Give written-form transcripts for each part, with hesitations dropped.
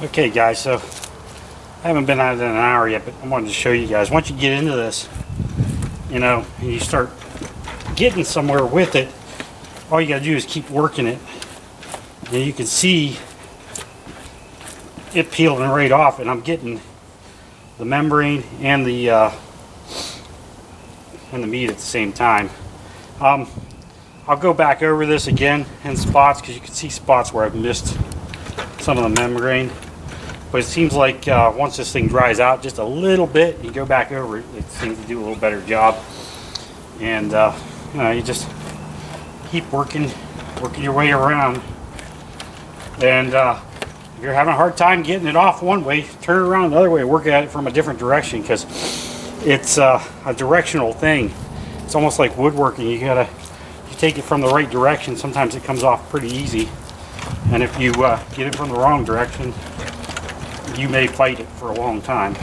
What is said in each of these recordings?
Okay guys, so I haven't been at it in an hour yet, but I wanted to show you guys. Once you get into this, you know, and you start getting somewhere with it, all you gotta do is keep working it. And you can see it peeling right off, and I'm getting the membrane and the meat at the same time. I'll go back over this again in spots because you can see spots where I've missed some of the membrane. But it seems like once this thing dries out just a little bit, you go back over it, it seems to do a little better job. And you know, you just keep working your way around. And if you're having a hard time getting it off one way, turn it around the other way, work at it from a different direction, because it's a directional thing. It's almost like woodworking. You take it from the right direction, sometimes it comes off pretty easy. And if you get it from the wrong direction, you may fight it for a long time.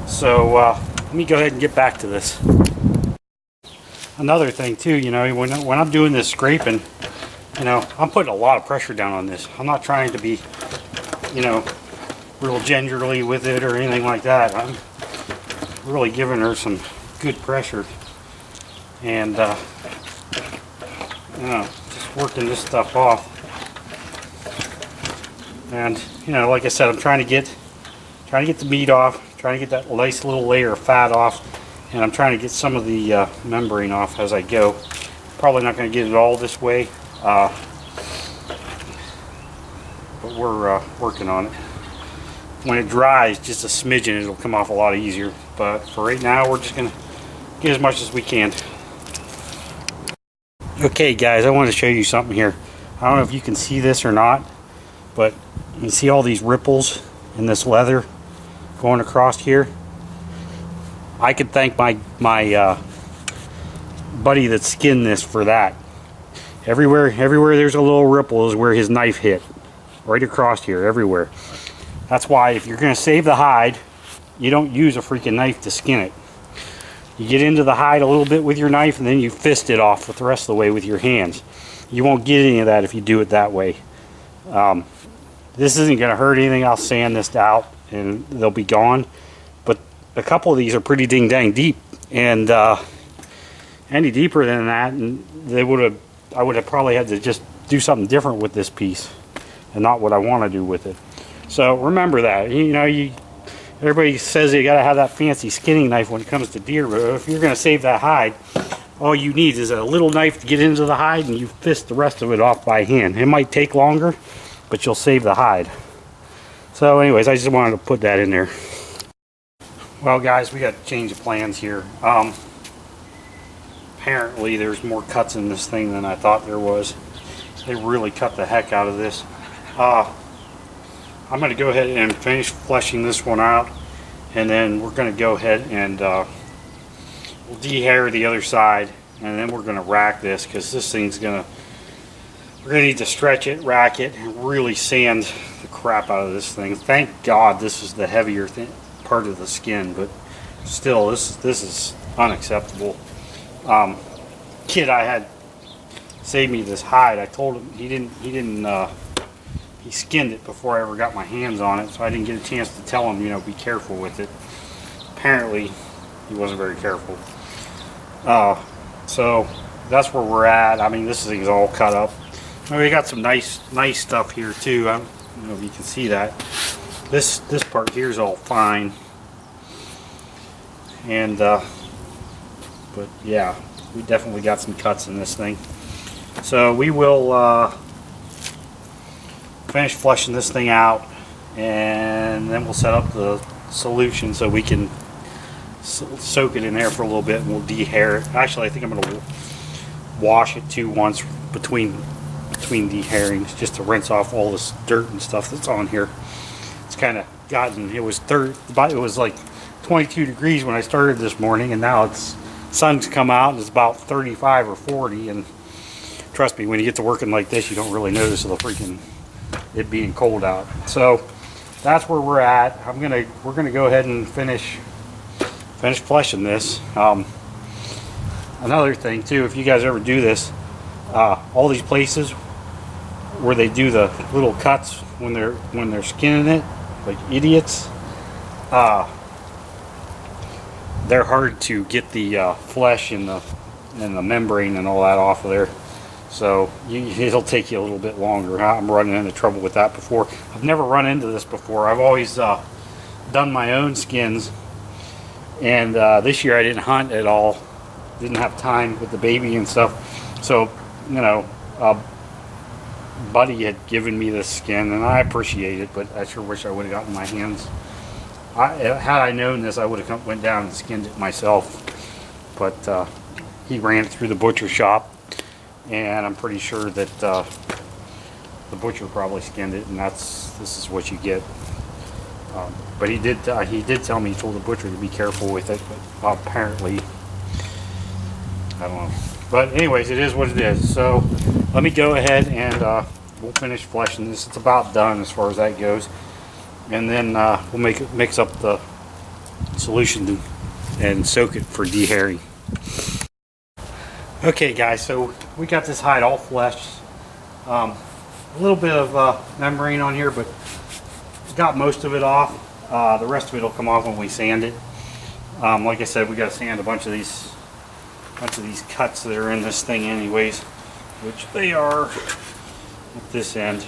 So let me go ahead and get back to this. Another thing too, you know, when I'm doing this scraping, you know, I'm putting a lot of pressure down on this. I'm not trying to be, you know, real gingerly with it or anything like that. I'm really giving her some good pressure, and you know, just working this stuff off. And you know, like I said, I'm trying to get the meat off, trying to get that nice little layer of fat off, and I'm trying to get some of the membrane off as I go. Probably not going to get it all this way, but we're working on it. When it dries just a smidgen, it'll come off a lot easier. But for right now, we're just going to get as much as we can. Okay guys, I want to show you something here. I don't know if you can see this or not, but you see all these ripples in this leather going across here. I could thank my buddy that skinned this for that. Everywhere there's a little ripple is where his knife hit, right across here, everywhere. That's why if you're going to save the hide, you don't use a freaking knife to skin it. You get into the hide a little bit with your knife, and then you fist it off with the rest of the way with your hands. You won't get any of that if you do it that way. This isn't going to hurt anything. I'll sand this out and they'll be gone. But a couple of these are pretty ding dang deep, and any deeper than that, and I would have probably had to just do something different with this piece, and not what I want to do with it. So remember that. You know, everybody says you got to have that fancy skinning knife when it comes to deer, but if you're going to save that hide, all you need is a little knife to get into the hide, and you fist the rest of it off by hand. It might take longer, but you'll save the hide. So anyways, I just wanted to put that in there. Well guys, we got to change of plans here. Apparently there's more cuts in this thing than I thought there was. They really cut the heck out of this. I'm going to go ahead and finish fleshing this one out, and then we're going to go ahead and we'll dehair the other side, and then we're going to rack this, because this thing's we're going to need to stretch it, rack it, and really sand the crap out of this thing. Thank God this is the heavier part of the skin, but still, this is unacceptable. Kid I had saved me this hide. I told him he skinned it before I ever got my hands on it, so I didn't get a chance to tell him, you know, be careful with it. Apparently he wasn't very careful. So that's where we're at. I mean, this thing's all cut up. We got some nice stuff here too. I don't know if you can see that. This part here is all fine, and but yeah, we definitely got some cuts in this thing. So we will finish flushing this thing out, and then we'll set up the solution so we can soak it in there for a little bit, and we'll dehair it. Actually, I think I'm going to wash it too once between dehairings, just to rinse off all this dirt and stuff that's on here. It's kind of gotten, it was like 22 degrees when I started this morning, and now sun's come out and it's about 35 or 40, and trust me, when you get to working like this, you don't really notice it being cold out. So that's where we're at. We're gonna go ahead and finish fleshing this. Another thing too, if you guys ever do this, all these places where they do the little cuts when they're skinning it like idiots. They're hard to get the flesh and the membrane and all that off of there. So it'll take you a little bit longer. I'm running into trouble with that before. I've never run into this before. I've always done my own skins, and this year I didn't hunt at all. Didn't have time with the baby and stuff. So, you know, Buddy had given me this skin, and I appreciate it, but I sure wish I would have gotten my hands. Had I known this, I would have went down and skinned it myself. But he ran it through the butcher shop, and I'm pretty sure that the butcher probably skinned it, and this is what you get. But he did tell me, he told the butcher to be careful with it, but apparently, I don't know. But anyways, it is what it is. So let me go ahead and we'll finish fleshing this. It's about done as far as that goes, and then we'll mix up the solution and soak it for dehairing. Okay guys, so we got this hide all fleshed. A little bit of membrane on here, but got most of it off. The rest of it will come off when we sand it. Like I said, we got to sand a bunch of these cuts that are in this thing anyways, which they are at this end.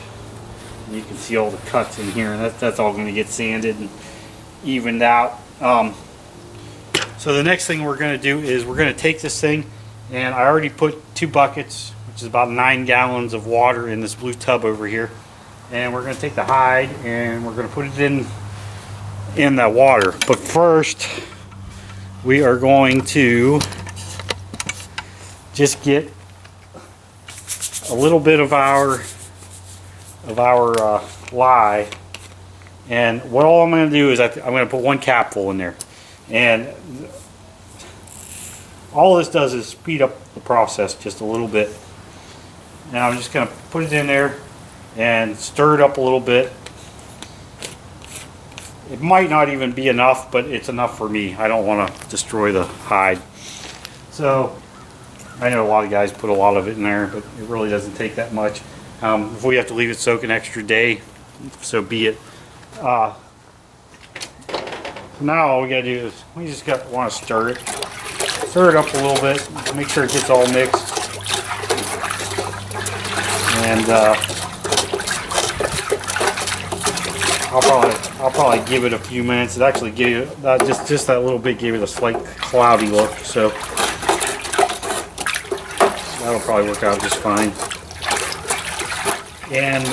And you can see all the cuts in here, and that's all going to get sanded and evened out. So the next thing we're going to do is we're going to take this thing, and I already put 2 buckets, which is about 9 gallons of water in this blue tub over here, and we're going to take the hide and we're going to put it in the water. But first we are going to just get a little bit of our lye, and what all I'm going to do is I'm going to put 1 capful in there, and all this does is speed up the process just a little bit. And I'm just going to put it in there and stir it up a little bit. It might not even be enough, but it's enough for me. I don't want to destroy the hide. So I know a lot of guys put a lot of it in there, but it really doesn't take that much. If we have to leave it soak an extra day, so be it. Now all we got to do is we just want to stir it. Stir it up a little bit, make sure it gets all mixed. And I'll probably give it a few minutes. It actually gave just that little bit gave it a slight cloudy look, so that'll probably work out just fine. And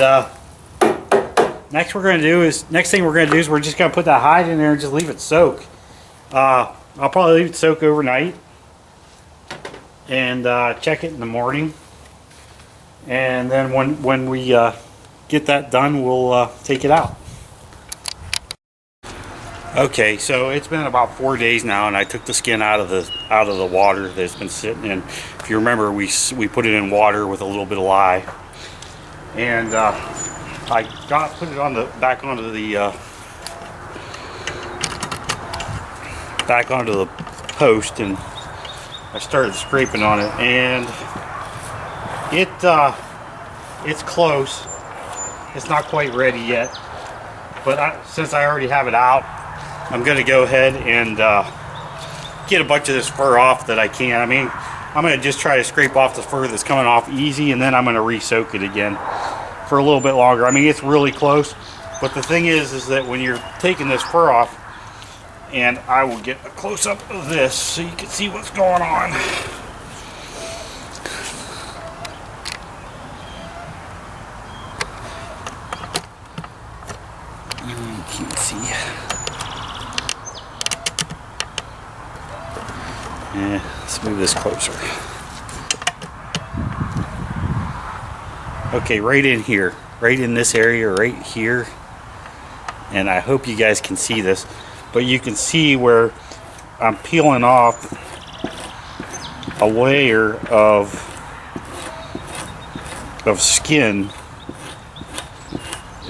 next thing we're going to do is we're just going to put that hide in there and just leave it soak. I'll probably leave it soak overnight and check it in the morning. And then when we get that done, we'll take it out. Okay, so it's been about 4 days now, and I took the skin out of the water that's been sitting in. If you remember, we put it in water with a little bit of lye, and I put it back onto the post, and I started scraping on it, and it's close. It's not quite ready yet, but since I already have it out, I'm going to go ahead and get a bunch of this fur off that I can. I mean, I'm going to just try to scrape off the fur that's coming off easy, and then I'm going to re-soak it again for a little bit longer. I mean, it's really close, but the thing is that when you're taking this fur off, and I will get a close-up of this so you can see what's going on. You can't see. Yeah, let's move this closer. Okay, right in here, right in this area, right here, and I hope you guys can see this, but you can see where I'm peeling off a layer of skin,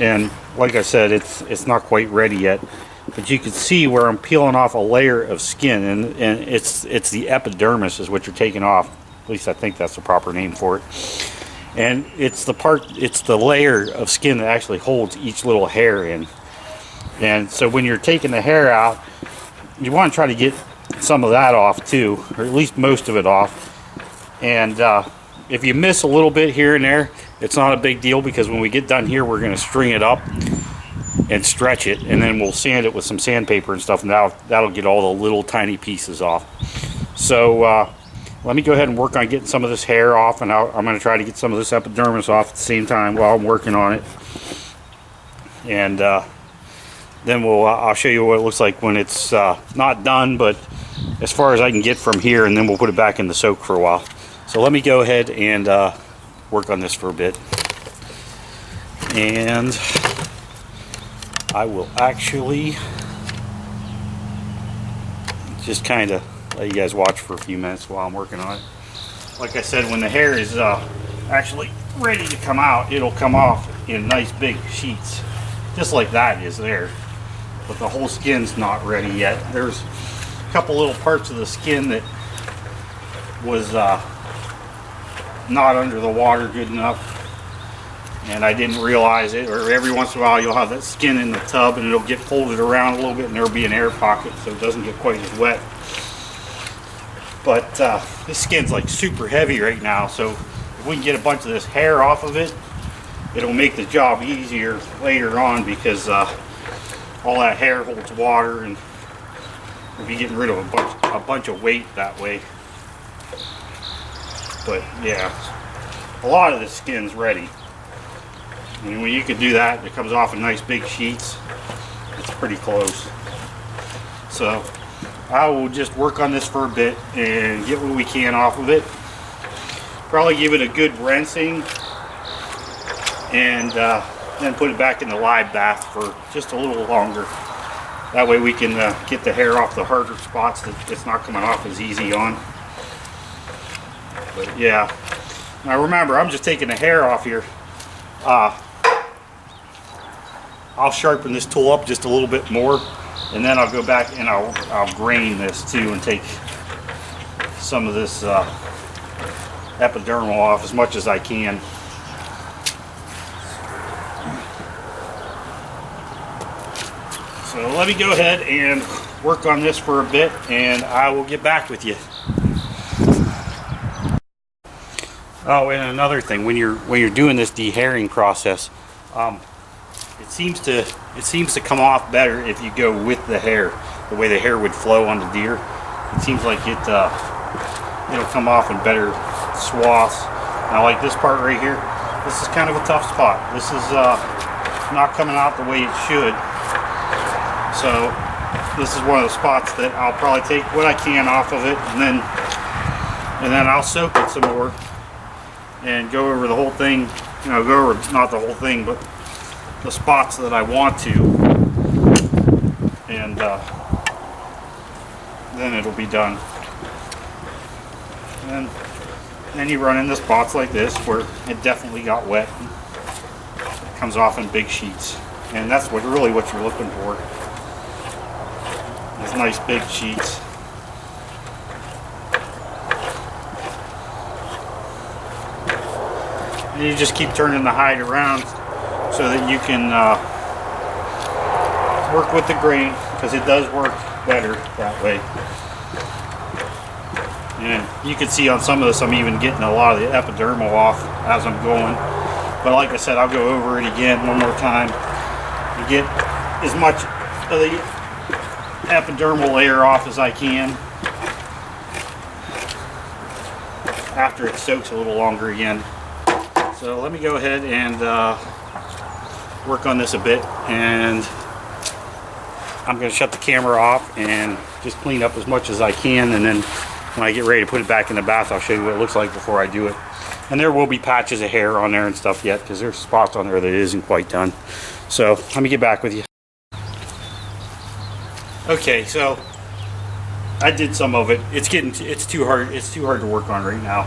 and like I said, it's not quite ready yet, but you can see where I'm peeling off a layer of skin, and it's the epidermis is what you're taking off. At least I think that's the proper name for it. And it's the layer of skin that actually holds each little hair in. And so when you're taking the hair out, you want to try to get some of that off too, or at least most of it off. And if you miss a little bit here and there, it's not a big deal, because when we get done here, we're going to string it up and stretch it, and then we'll sand it with some sandpaper and stuff, and that'll get all the little tiny pieces off. So let me go ahead and work on getting some of this hair off, and I'm going to try to get some of this epidermis off at the same time while I'm working on it. And then I'll show you what it looks like when it's not done, but as far as I can get from here, and then we'll put it back in the soak for a while. So let me go ahead and work on this for a bit. And I will actually just kind of let you guys watch for a few minutes while I'm working on it. Like I said, when the hair is actually ready to come out, it'll come off in nice big sheets, just like that is there. But the whole skin's not ready yet. There's a couple little parts of the skin that was not under the water good enough, and I didn't realize it. Or every once in a while you'll have that skin in the tub and it'll get folded around a little bit, and there'll be an air pocket so it doesn't get quite as wet. But this skin's like super heavy right now, so if we can get a bunch of this hair off of it, it'll make the job easier later on, because all that hair holds water, and we'll be getting rid of a bunch of weight that way. But yeah, a lot of the skin's ready. I mean, when you can do that, it comes off in nice big sheets. It's pretty close. So I will just work on this for a bit and get what we can off of it. Probably give it a good rinsing, and then put it back in the live bath for just a little longer. That way we can get the hair off the harder spots that it's not coming off as easy on. But yeah, now remember, I'm just taking the hair off here. I'll sharpen this tool up just a little bit more, and then I'll go back and I'll grain this too, and take some of this epidermal off as much as I can. So let me go ahead and work on this for a bit, and I will get back with you. Oh, and another thing, when you're doing this dehairing process, it seems to come off better if you go with the hair, the way the hair would flow on the deer. It seems like it'll come off in better swaths. Now, like this part right here, this is kind of a tough spot. This is not coming out the way it should. So this is one of the spots that I'll probably take what I can off of it, and then I'll soak it some more and go over the whole thing. Go over not the whole thing, but the spots that I want to, and then it'll be done. And then you run into spots like this where it definitely got wet. It comes off in big sheets, and that's really what you're looking for. These nice big sheets. And you just keep turning the hide around so that you can work with the grain, because it does work better that way. And you can see on some of this I'm even getting a lot of the epidermal off as I'm going. But like I said, I'll go over it again one more time and get as much of the epidermal layer off as I can after it soaks a little longer again. So let me go ahead and work on this a bit, and I'm going to shut the camera off and just clean up as much as I can, and then when I get ready to put it back in the bath, I'll show you what it looks like before I do it. And there will be patches of hair on there and stuff yet, because there's spots on there that isn't quite done. So let me get back with you. Okay, so I did some of it. It's too hard to work on right now.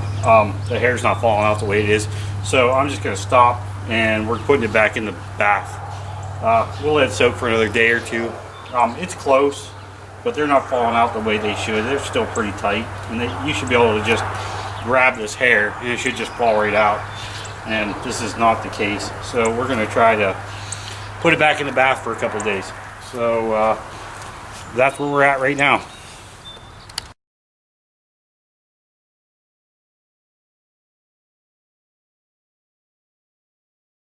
The hair's not falling out the way it is. So I'm just going to stop, and we're putting it back in the bath. We'll let it soak for another day or two. It's close, but they're not falling out the way they should. They're still pretty tight, and you should be able to just grab this hair, and it should just fall right out. and this is not the case. So we're going to try to put it back in the bath for a couple of days. So that's where we're at right now.